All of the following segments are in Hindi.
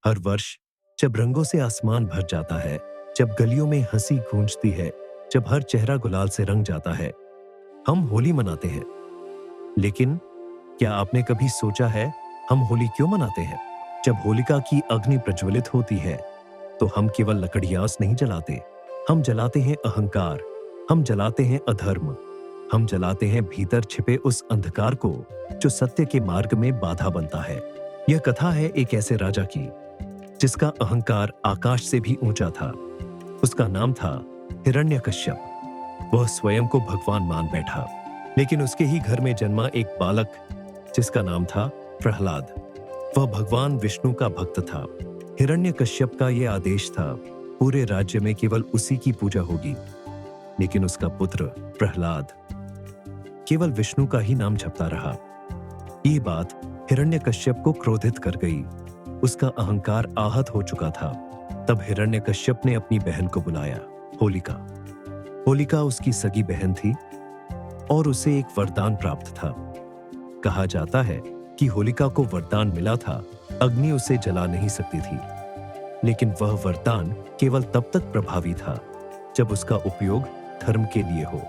हर वर्ष जब रंगों से आसमान भर जाता है, जब गलियों में हंसी गूंजती है, जब हर चेहरा गुलाल से रंग जाता है, हम होली मनाते हैं। लेकिन क्या आपने कभी सोचा है, हम होली क्यों मनाते हैं? जब होलिका की अग्नि प्रज्वलित होती है, तो हम केवल लकड़ियास नहीं जलाते, हम जलाते हैं अहंकार, हम जलाते हैं अधर्म, हम जलाते हैं भीतर छिपे उस अंधकार को जो सत्य के मार्ग में बाधा बनता है। यह कथा है एक ऐसे राजा की जिसका अहंकार आकाश से भी ऊंचा था। उसका नाम था हिरण्यकश्यप। वह स्वयं को भगवान मान बैठा, लेकिन उसके ही घर में जन्मा एक बालक जिसका नाम था प्रहलाद। वह भगवान विष्णु का भक्त था। हिरण्यकश्यप का यह आदेश था, पूरे राज्य में केवल उसी की पूजा होगी। लेकिन उसका पुत्र प्रहलाद केवल विष्णु का ही नाम जपता रहा। ये बात हिरण्यकश्यप को क्रोधित कर गई। उसका अहंकार आहत हो चुका था। तब हिरण्यकश्यप ने अपनी बहन को बुलाया, होलिका। होलिका उसकी सगी बहन थी और उसे एक वरदान प्राप्त था। कहा जाता है कि होलिका को वरदान मिला था, अग्नि उसे जला नहीं सकती थी। लेकिन वह वरदान केवल तब तक प्रभावी था जब उसका उपयोग धर्म के लिए हो।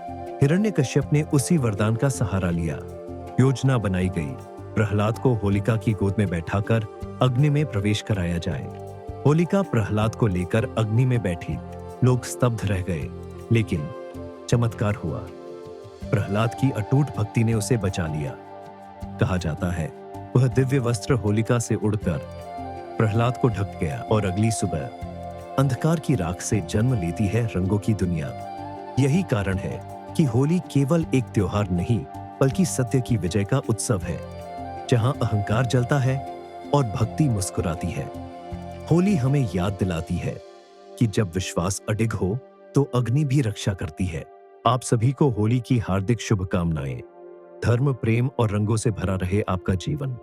हिरण्यकश्यप ने उसी वरदान का सहारा लिया। योजना बनाई गई, प्रहलाद को होलिका की गोद में बैठाकर अग्नि में प्रवेश कराया जाए। होलिका प्रहलाद को लेकर अग्नि में बैठी। लोग स्तब्ध रह गए, लेकिन चमत्कार हुआ। प्रहलाद की अटूट भक्ति ने उसे बचा लिया। कहा जाता है वह दिव्य वस्त्र होलिका से उड़कर प्रहलाद को ढक गया और अगली सुबह अंधकार की राख से जन्म लेती है रंगों की दुनिया। यही कारण है कि होली केवल एक त्योहार नहीं, बल्कि सत्य की विजय का उत्सव है, जहां अहंकार जलता है और भक्ति मुस्कुराती है। होली हमें याद दिलाती है कि जब विश्वास अडिग हो तो अग्नि भी रक्षा करती है। आप सभी को होली की हार्दिक शुभकामनाएं। धर्म, प्रेम और रंगों से भरा रहे आपका जीवन।